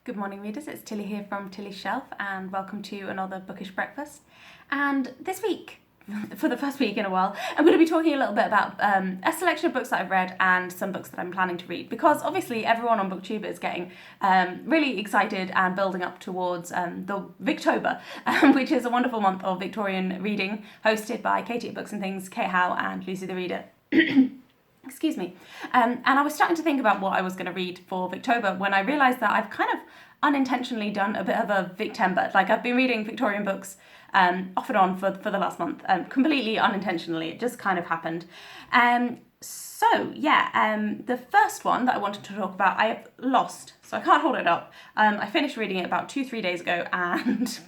Good morning, readers. It's Tilly here from Tilly's Shelf, and welcome to another bookish breakfast. And this week, for the first week in a while, I'm going to be talking a little bit about a selection of books that I've read and some books that I'm planning to read, because obviously everyone on BookTube is getting really excited and building up towards the Victober, which is a wonderful month of Victorian reading, hosted by Katie at Books and Things, Kate Howe and Lucy the Reader. Excuse me. And I was starting to think about what I was going to read for Victober when I realised that I've kind of unintentionally done a bit of a Victember. Like, I've been reading Victorian books off and on for the last month, completely unintentionally. It just kind of happened. The first one that I wanted to talk about, I have lost, so I can't hold it up. I finished reading it about 2-3 days ago and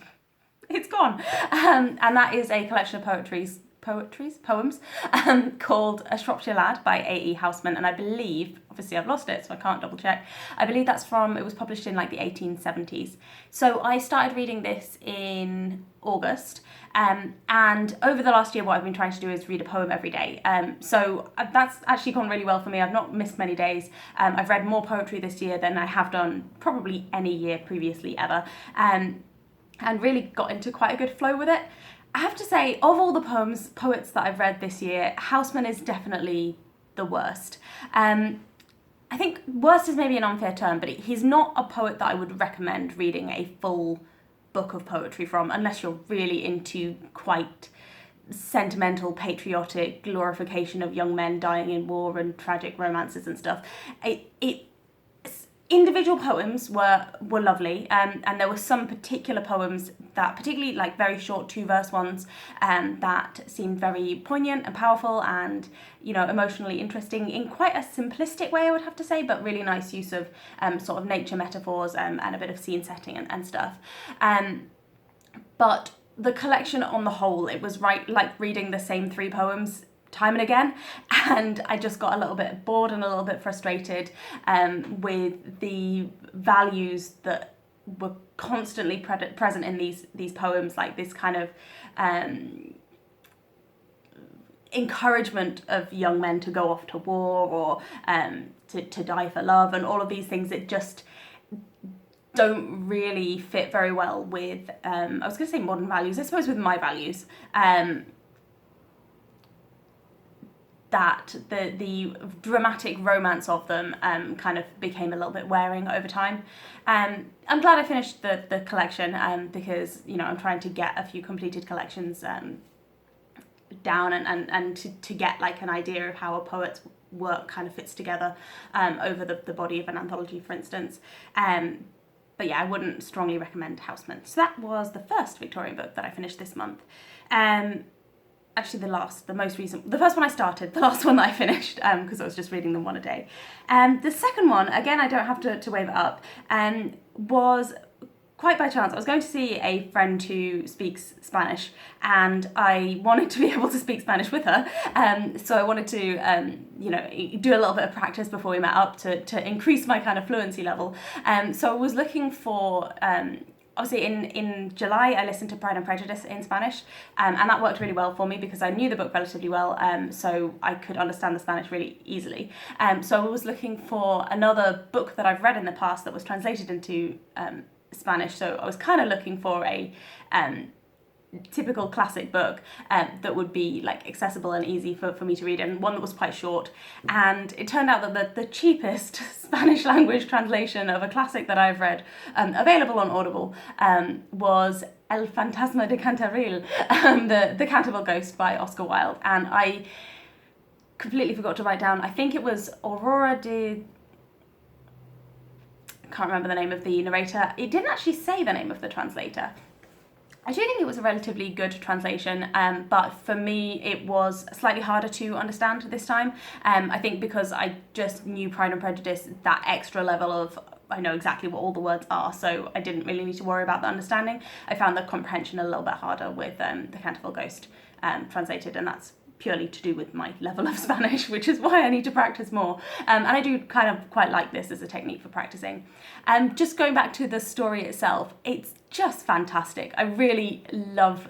it's gone. And that is a collection of poems called A Shropshire Lad by A.E. Houseman, and I believe, obviously I've lost it so I can't double check, I believe it was published in like the 1870s. So I started reading this in August, and over the last year what I've been trying to do is read a poem every day. So that's actually gone really well for me. I've not missed many days. I've read more poetry this year than I have done probably any year previously ever, and really got into quite a good flow with it. I have to say, of all the poets that I've read this year, Houseman is definitely the worst. I think worst is maybe an unfair term, but he's not a poet that I would recommend reading a full book of poetry from, unless you're really into quite sentimental, patriotic glorification of young men dying in war and tragic romances and stuff. Individual poems were lovely, and there were some particular poems that, particularly like very short 2-verse ones, that seemed very poignant and powerful and, you know, emotionally interesting in quite a simplistic way, I would have to say, but really nice use of sort of nature metaphors and a bit of scene setting and stuff. But the collection on the whole, it was like reading the same 3 poems time and again, and I just got a little bit bored and a little bit frustrated with the values that were constantly present in these poems, like this kind of encouragement of young men to go off to war or to die for love, and all of these things that just don't really fit very well with I was going to say modern values, I suppose with my values. That the dramatic romance of them kind of became a little bit wearing over time. I'm glad I finished the collection because, you know, I'm trying to get a few completed collections down and to get like an idea of how a poet's work kind of fits together over the body of an anthology, for instance. But yeah, I wouldn't strongly recommend Houseman. So that was the first Victorian book that I finished this month. Actually the first one I started, the last one that I finished, because I was just reading them one a day. The second one, again, I don't have to wave it up, was quite by chance. I was going to see a friend who speaks Spanish, and I wanted to be able to speak Spanish with her, so I wanted to, do a little bit of practice before we met up to increase my kind of fluency level. So I was looking for... Obviously, in July, I listened to Pride and Prejudice in Spanish, and that worked really well for me because I knew the book relatively well, so I could understand the Spanish really easily. So I was looking for another book that I've read in the past that was translated into Spanish, so I was kind of looking for a typical classic book that would be like accessible and easy for me to read, and one that was quite short. And it turned out that the cheapest Spanish language translation of a classic that I've read available on Audible was El Fantasma de Canterville, the Canterville Ghost by Oscar Wilde. And I completely forgot to write down, I think it was Aurora de... can't remember the name of the narrator. It didn't actually say the name of the translator. I do think it was a relatively good translation, but for me it was slightly harder to understand this time. I think because I just knew Pride and Prejudice, that extra level of I know exactly what all the words are, so I didn't really need to worry about the understanding. I found the comprehension a little bit harder with the Canterville Ghost translated, and that's purely to do with my level of Spanish, which is why I need to practice more. And I do kind of quite like this as a technique for practicing. Just going back to the story itself, it's just fantastic. I really love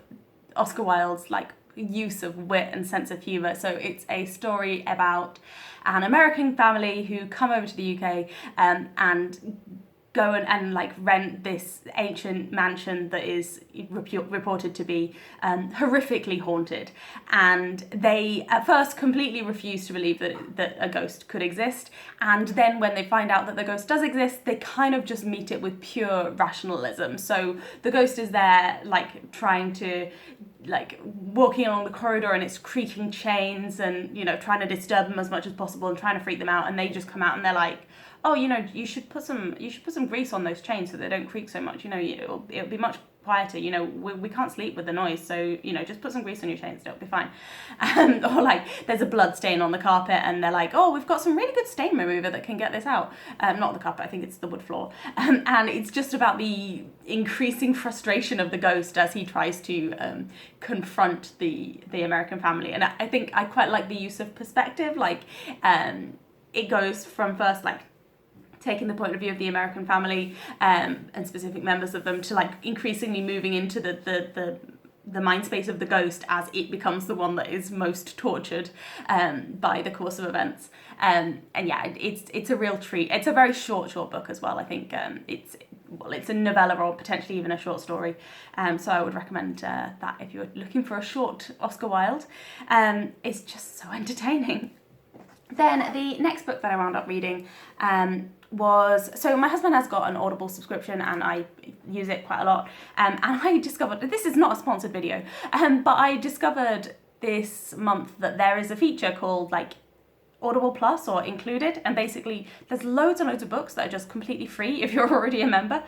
Oscar Wilde's use of wit and sense of humour. So it's a story about an American family who come over to the UK and go and like rent this ancient mansion that is reported to be horrifically haunted, and they at first completely refuse to believe that a ghost could exist, and then when they find out that the ghost does exist, they kind of just meet it with pure rationalism. So the ghost is there like trying to, like walking along the corridor and it's creaking chains and, you know, trying to disturb them as much as possible and trying to freak them out, and they just come out and they're like, oh, you know, you should put some grease on those chains so they don't creak so much. You know, it'll be much quieter. You know, we can't sleep with the noise, so, you know, just put some grease on your chains, it'll be fine. Or like there's a blood stain on the carpet and they're like, oh, we've got some really good stain remover that can get this out. Not the carpet, I think it's the wood floor. And it's just about the increasing frustration of the ghost as he tries to confront the American family. And I think I quite like the use of perspective. Like it goes from first like taking the point of view of the American family and specific members of them to like increasingly moving into the mind space of the ghost as it becomes the one that is most tortured by the course of events. And yeah, it's a real treat. It's a very short book as well. I think it's a novella or potentially even a short story. So I would recommend that if you're looking for a short Oscar Wilde. It's just so entertaining. Then the next book that I wound up reading so my husband has got an Audible subscription and I use it quite a lot, and I discovered, this is not a sponsored video, but I discovered this month that there is a feature called like Audible Plus or Included, and basically there's loads and loads of books that are just completely free if you're already a member.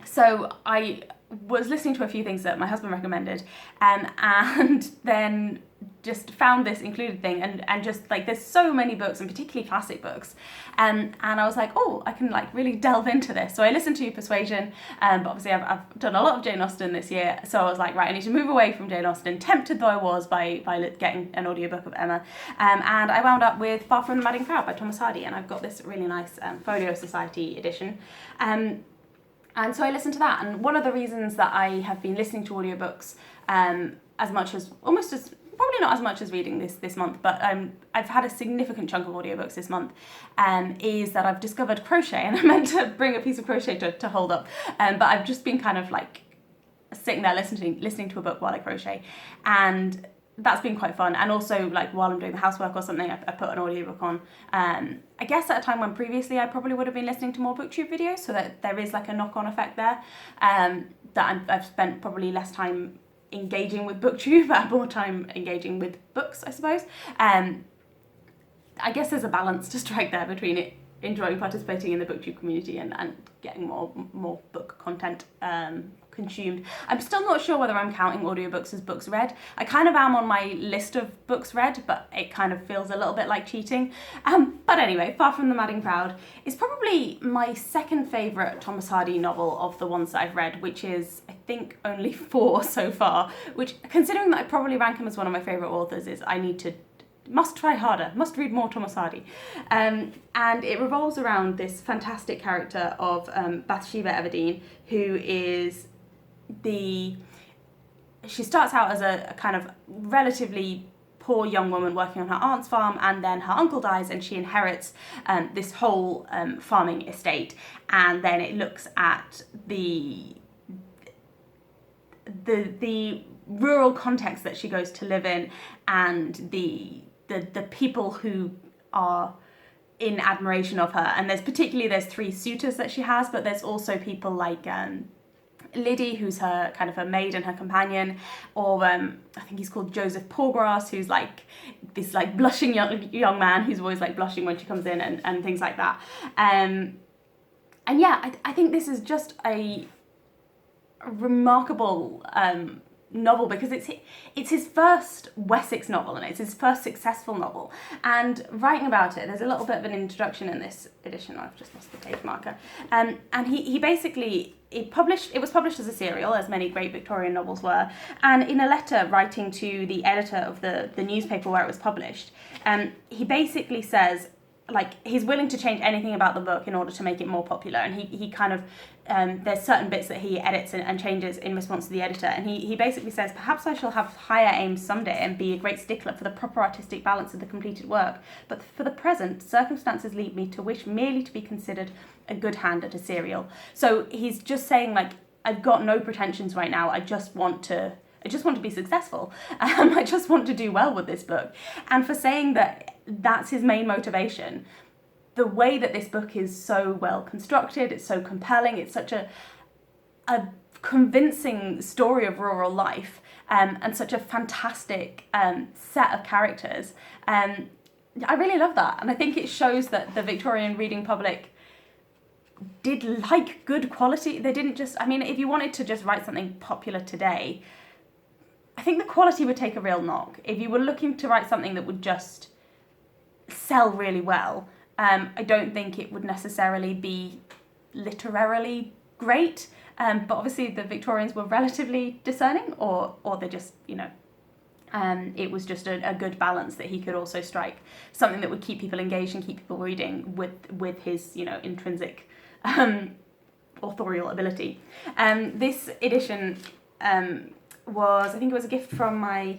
So I was listening to a few things that my husband recommended, and then just found this Included thing, and just like there's so many books, and particularly classic books, and I was like, oh, I can like really delve into this. So I listened to Persuasion, but obviously I've done a lot of Jane Austen this year, so I was like, right, I need to move away from Jane Austen, tempted though I was by getting an audiobook of Emma, and I wound up with Far From the Madding Crowd by Thomas Hardy, and I've got this really nice Folio Society edition. And so I listened to that, and one of the reasons that I have been listening to audiobooks probably not as much as reading this month, but I've had a significant chunk of audiobooks this month, is that I've discovered crochet, and I meant to bring a piece of crochet to hold up, but I've just been kind of like sitting there listening to a book while I crochet, and that's been quite fun. And also like while I'm doing the housework or something, I put an audiobook on, I guess at a time when previously I probably would have been listening to more booktube videos, so that there is like a knock-on effect there, that I've spent probably less time engaging with booktube and more time engaging with books, I suppose. I guess there's a balance to strike there between it enjoying participating in the booktube community and getting more book content consumed. I'm still not sure whether I'm counting audiobooks as books read. I kind of am on my list of books read, but it kind of feels a little bit like cheating. But anyway, Far From the Madding Crowd is probably my second favourite Thomas Hardy novel of the ones that I've read, which is, I think, only 4 so far, which, considering that I probably rank him as one of my favourite authors, is must try harder, must read more Thomas Hardy. And it revolves around this fantastic character of Bathsheba Everdeen, who is she starts out as a kind of relatively poor young woman working on her aunt's farm, and then her uncle dies and she inherits this whole farming estate, and then it looks at the rural context that she goes to live in, and the people who are in admiration of her. And there's 3 suitors that she has, but there's also people like Liddy, who's her maid and her companion, or I think he's called Joseph Poorgrass, who's like this like blushing young man who's always like blushing when she comes in, and things like that. And yeah, I think this is just a remarkable novel, because it's his first Wessex novel, and it's his first successful novel. And writing about it, there's a little bit of an introduction in this edition. I've just lost the page marker. And he basically, it was published as a serial, as many great Victorian novels were. And in a letter writing to the editor of the newspaper where it was published, he basically says, like he's willing to change anything about the book in order to make it more popular, and he kind of there's certain bits that he edits and changes in response to the editor, and he basically says, perhaps I shall have higher aims someday and be a great stickler for the proper artistic balance of the completed work, but for the present circumstances lead me to wish merely to be considered a good hand at a serial. So he's just saying, like, I've got no pretensions right now, I just want to be successful. I just want to do well with this book. And for saying that that's his main motivation, the way that this book is so well constructed, it's so compelling, it's such a convincing story of rural life, and such a fantastic set of characters. I really love that. And I think it shows that the Victorian reading public did like good quality. They didn't just, I mean, if you wanted to just write something popular today, I think the quality would take a real knock. If you were looking to write something that would just sell really well, I don't think it would necessarily be literarily great. But obviously the Victorians were relatively discerning, or they just, you know, it was just a good balance that he could also strike. Something that would keep people engaged and keep people reading with his, you know, intrinsic authorial ability. This edition was, I think it was a gift from my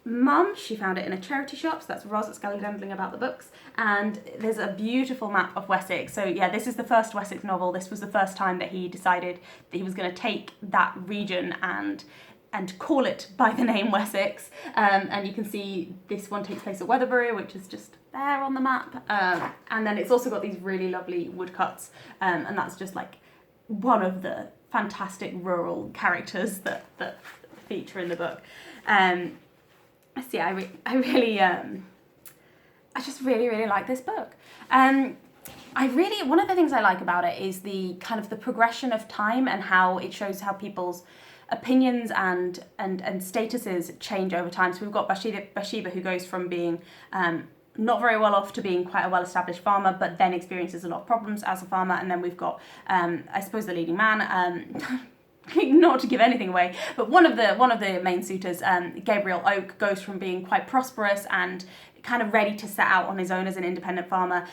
mum. She found it in a charity shop, so that's Ros at Scully Dembling About the Books, and there's a beautiful map of Wessex. So yeah, this is the first Wessex novel. This was the first time that he decided that he was going to take that region and call it by the name Wessex, and you can see this one takes place at Weatherbury, which is just there on the map, and then it's also got these really lovely woodcuts, and that's just like one of the fantastic rural characters that feature in the book. So yeah, I just really like this book. One of the things I like about it is the kind of the progression of time and how it shows how people's opinions and statuses change over time. So we've got Bathsheba, who goes from being not very well off to being quite a well-established farmer, but then experiences a lot of problems as a farmer. And then we've got, I suppose, the leading man. Not to give anything away, but one of the main suitors, Gabriel Oak, goes from being quite prosperous and kind of ready to set out on his own as an independent farmer,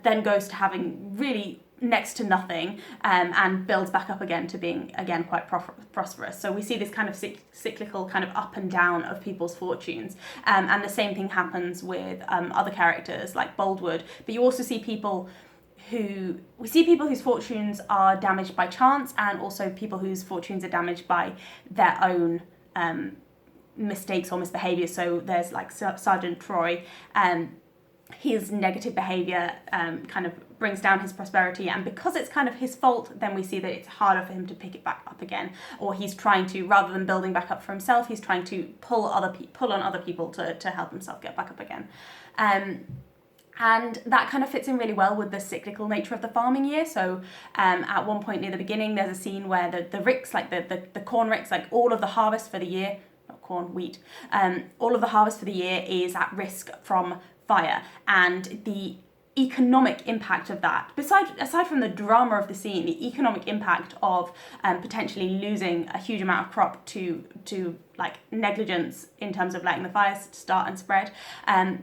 then goes to having really next to nothing, and builds back up again to being again quite prosperous. So we see this kind of cyclical kind of up and down of people's fortunes, and the same thing happens with other characters like Boldwood. But you also see people whose fortunes are damaged by chance, and also people whose fortunes are damaged by their own mistakes or misbehaviour. So there's like Sergeant Troy, his negative behaviour kind of brings down his prosperity, and because it's kind of his fault, then we see that it's harder for him to pick it back up again, or he's trying to, rather than building back up for himself, he's trying to pull on other people to help himself get back up again. And that kind of fits in really well with the cyclical nature of the farming year. So at one point near the beginning, there's a scene where the ricks, like the corn ricks, like all of the harvest for the year, not corn, wheat, all of the harvest for the year is at risk from fire. And the economic impact of that, aside from the drama of the scene, the economic impact of potentially losing a huge amount of crop to like negligence in terms of letting the fire start and spread,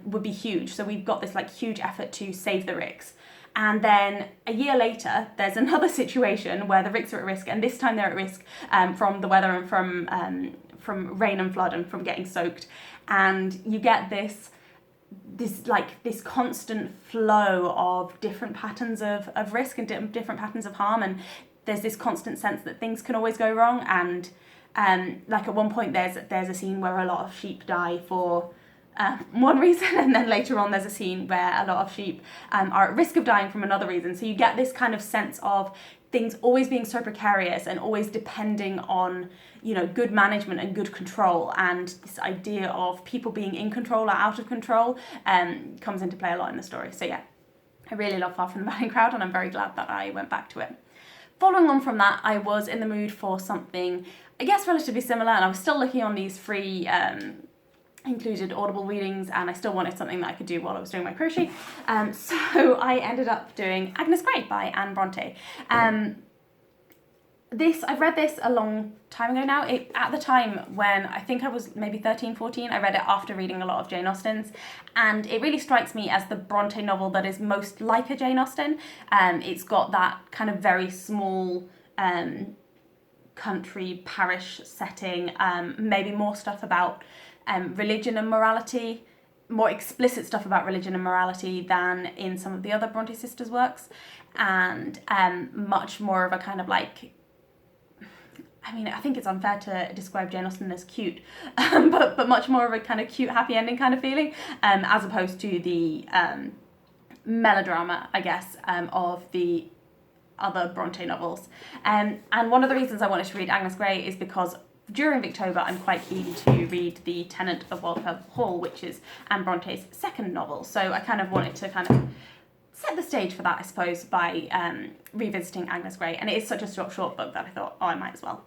would be huge. So we've got this like huge effort to save the ricks. And then a year later, there's another situation where the ricks are at risk, and this time they're at risk from the weather and from rain and flood and from getting soaked. And you get this constant flow of different patterns of risk and different patterns of harm, and there's this constant sense that things can always go wrong. And like at one point there's a scene where a lot of sheep die for one reason, and then later on there's a scene where a lot of sheep are at risk of dying from another reason. So you get this kind of sense of things always being so precarious and always depending on, you know, good management and good control, and this idea of people being in control or out of control comes into play a lot in the story. So yeah, I really love Far From the Madding Crowd, and I'm very glad that I went back to it. Following on from that, I was in the mood for something, I guess, relatively similar, and I was still looking on these free included Audible readings, and I still wanted something that I could do while I was doing my crochet. So I ended up doing Agnes Grey by Anne Bronte. I've read this a long time ago now. At the time when I think I was maybe 13, 14, I read it after reading a lot of Jane Austen's, and it really strikes me as the Bronte novel that is most like a Jane Austen. It's got that kind of very small country parish setting, maybe more stuff about religion and morality, more explicit stuff about religion and morality than in some of the other Bronte sisters' works, and much more of a kind of like, I mean, I think it's unfair to describe Jane Austen as cute, but much more of a kind of cute, happy ending kind of feeling, as opposed to the melodrama, I guess, of the other Bronte novels. And one of the reasons I wanted to read Agnes Grey is because during Victober I'm quite keen to read The Tenant of Wildfell Hall, which is Anne Bronte's second novel. So I kind of wanted to kind of set the stage for that, I suppose, by revisiting Agnes Grey. And it is such a short book that I thought, oh, I might as well.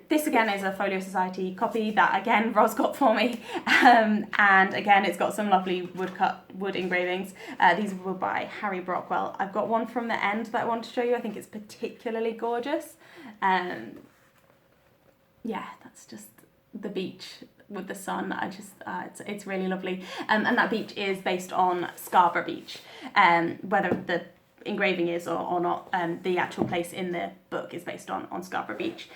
This again is a Folio Society copy that again Ros got for me, and again it's got some lovely wood engravings. These were by Harry Brockwell. I've got one from the end that I want to show you. I think it's particularly gorgeous. Yeah, that's just the beach with the sun. I just it's really lovely, and that beach is based on Scarborough Beach, whether the engraving is or not. The actual place in the book is based on Scarborough Beach.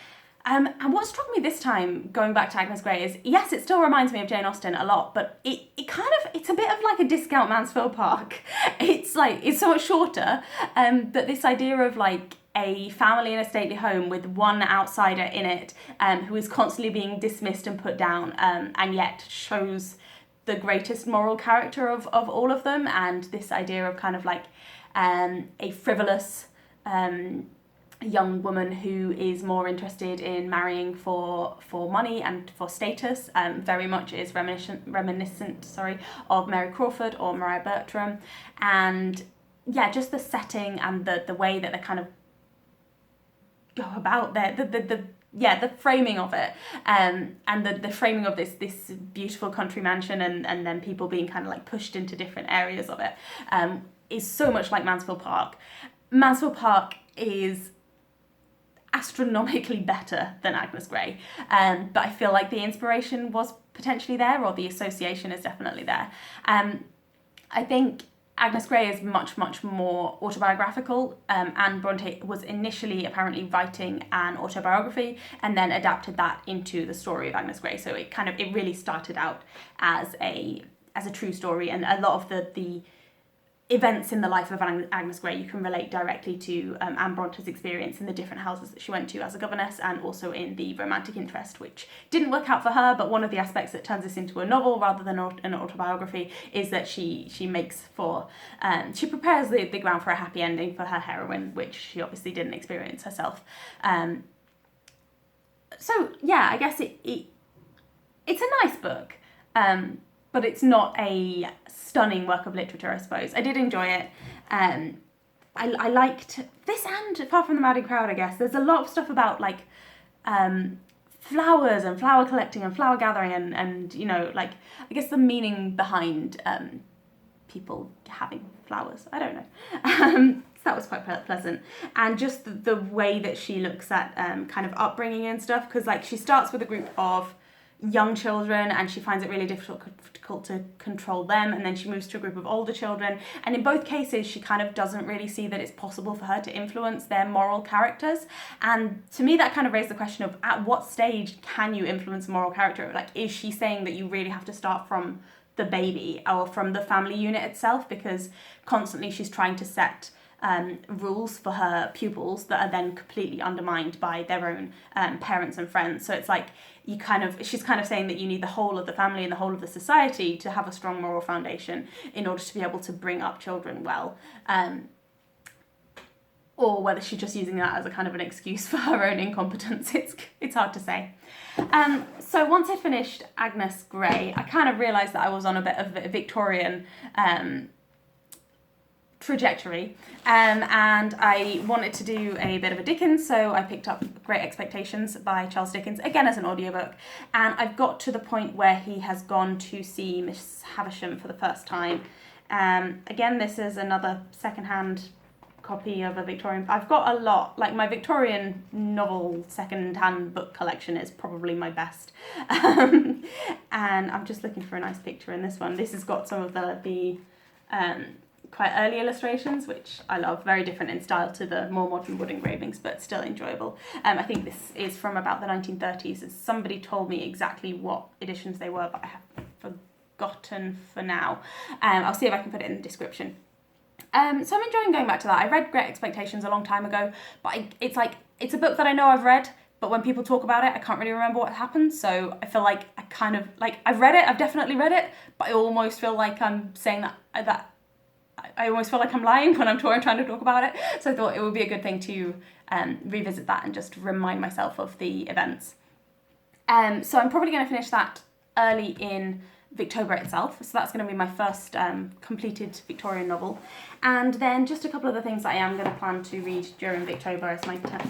And what struck me this time, going back to Agnes Grey, is yes, it still reminds me of Jane Austen a lot, but it's a bit of like a discount Mansfield Park. It's so much shorter, but this idea of like a family in a stately home with one outsider in it, who is constantly being dismissed and put down, and yet shows the greatest moral character of all of them, and this idea of kind of like a frivolous young woman who is more interested in marrying for money and for status, very much is reminiscent of Mary Crawford or Maria Bertram. And yeah, just the setting and the way that they kind of go about the framing of it, and the framing of this beautiful country mansion, and then people being kind of like pushed into different areas of it, is so much like Mansfield Park. Mansfield Park is astronomically better than Agnes Grey, but I feel like the inspiration was potentially there, or the association is definitely there. I think Agnes Grey is much more autobiographical. Anne Bronte was initially apparently writing an autobiography and then adapted that into the story of Agnes Grey. So it really started out as a true story, and a lot of the events in the life of Agnes Grey you can relate directly to Anne Bronte's experience in the different houses that she went to as a governess, and also in the romantic interest, which didn't work out for her. But one of the aspects that turns this into a novel rather than an autobiography is that she prepares the ground for a happy ending for her heroine, which she obviously didn't experience herself. So yeah, I guess it's a nice book, but it's not a stunning work of literature, I suppose. I did enjoy it. I liked this, and Far From the Madding Crowd, I guess. There's a lot of stuff about like flowers and flower collecting and flower gathering, and you know, like, I guess the meaning behind people having flowers. I don't know. So that was quite pleasant. And just the way that she looks at kind of upbringing and stuff, because like she starts with a group of young children and she finds it really difficult to control them, and then she moves to a group of older children, and in both cases she kind of doesn't really see that it's possible for her to influence their moral characters. And to me that kind of raised the question of, at what stage can you influence a moral character? Like, is she saying that you really have to start from the baby or from the family unit itself, because constantly she's trying to set rules for her pupils that are then completely undermined by their own parents and friends? So it's like she's kind of saying that you need the whole of the family and the whole of the society to have a strong moral foundation in order to be able to bring up children well, or whether she's just using that as a kind of an excuse for her own incompetence. It's hard to say. So once I finished Agnes Grey, I kind of realised that I was on a bit of a Victorian trajectory, and I wanted to do a bit of a Dickens, so I picked up Great Expectations by Charles Dickens, again as an audiobook, and I've got to the point where he has gone to see Miss Havisham for the first time. Again, this is another secondhand copy of a Victorian. I've got a lot. Like, my Victorian novel second-hand book collection is probably my best. And I'm just looking for a nice picture in this one. This has got some of the quite early illustrations, which I love. Very different in style to the more modern wood engravings, but still enjoyable. I think this is from about the 1930s. As somebody told me exactly what editions they were, but I have forgotten for now. I'll see if I can put it in the description. So I'm enjoying going back to that. I read Great Expectations a long time ago, but it's a book that I know I've read, but when people talk about it, I can't really remember what happened. So I feel like I kind of, like, I've read it, I've definitely read it, but I almost feel like I'm saying that I almost feel like I'm lying when I'm trying to talk about it. So I thought it would be a good thing to revisit that and just remind myself of the events. So I'm probably going to finish that early in Victober itself. So that's going to be my first completed Victorian novel. And then just a couple of the things that I am going to plan to read during Victober as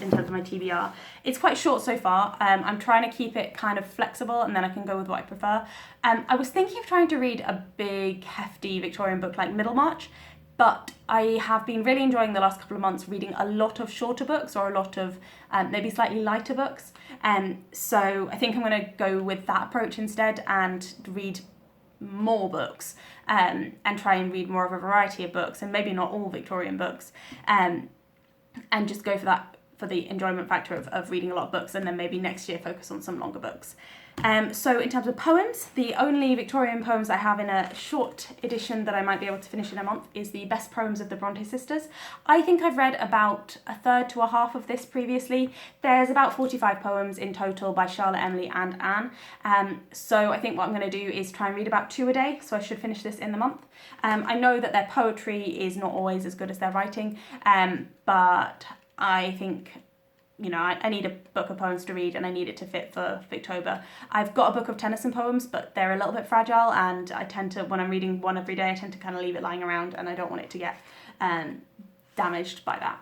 in terms of my TBR. It's quite short so far. I'm trying to keep it kind of flexible, and then I can go with what I prefer. I was thinking of trying to read a big, hefty Victorian book like Middlemarch, but I have been really enjoying the last couple of months reading a lot of shorter books, or a lot of maybe slightly lighter books. So I think I'm going to go with that approach instead and read more books and try and read more of a variety of books, and maybe not all Victorian books, and just go for the enjoyment factor of reading a lot of books, and then maybe next year focus on some longer books. So in terms of poems, the only Victorian poems I have in a short edition that I might be able to finish in a month is the Best Poems of the Bronte Sisters. I think I've read about a third to a half of this previously. There's about 45 poems in total by Charlotte, Emily and Anne. So I think what I'm going to do is try and read about 2 a day, so I should finish this in the month. I know that their poetry is not always as good as their writing, but I think, you know, I need a book of poems to read, and I need it to fit for Victober. I've got a book of Tennyson poems, but they're a little bit fragile, and I tend to, when I'm reading one every day, I tend to kind of leave it lying around, and I don't want it to get damaged by that.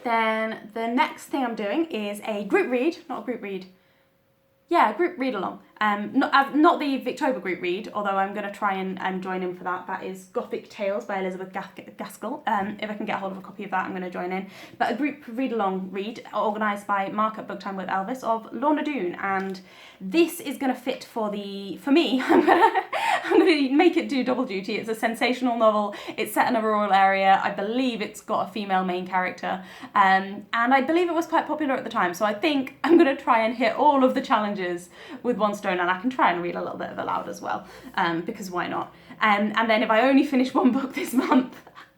Then the next thing I'm doing is a group read, group read along. Not the Victober group read, although I'm going to try and join in for that. That is Gothic Tales by Elizabeth Gaskell. If I can get hold of a copy of that, I'm going to join in. But a group read-along read organised by Mark at Booktime with Elvis of Lorna Doone, and this is going to fit for me. I'm going to make it do double duty. It's a sensational novel. It's set in a rural area. I believe it's got a female main character, and I believe it was quite popular at the time. So I think I'm going to try and hit all of the challenges with one stone, and I can try and read a little bit of aloud as well, because why not? And then if I only finish one book this month,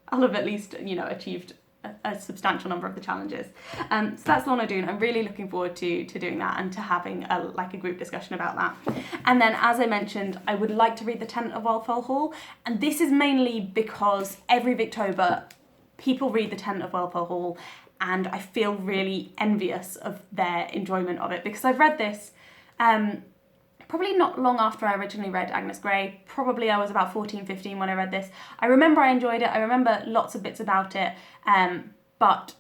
I'll have at least, you know, achieved a substantial number of the challenges. So that's Lorna Doone. I'm really looking forward to doing that and to having a group discussion about that. And then, as I mentioned, I would like to read The Tenant of Wildfell Hall, and this is mainly because every Victober people read The Tenant of Wildfell Hall, and I feel really envious of their enjoyment of it, because I've read this probably not long after I originally read Agnes Grey. Probably I was about 14, 15 when I read this. I remember I enjoyed it. I remember lots of bits about it. But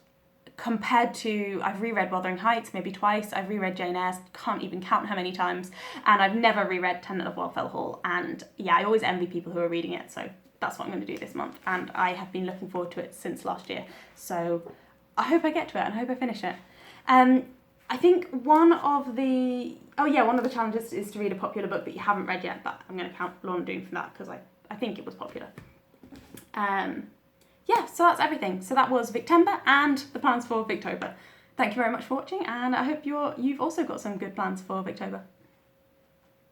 compared to, I've reread Wuthering Heights maybe twice. I've reread Jane Eyre, can't even count how many times. And I've never reread Tenant of Wildfell Hall. And yeah, I always envy people who are reading it. So that's what I'm going to do this month. And I have been looking forward to it since last year. So I hope I get to it and I hope I finish it. I think one of the challenges is to read a popular book that you haven't read yet, but I'm going to count Lorna Doone from that because I think it was popular. So that's everything. So that was Victember and the plans for Victober. Thank you very much for watching, and I hope you've also got some good plans for Victober.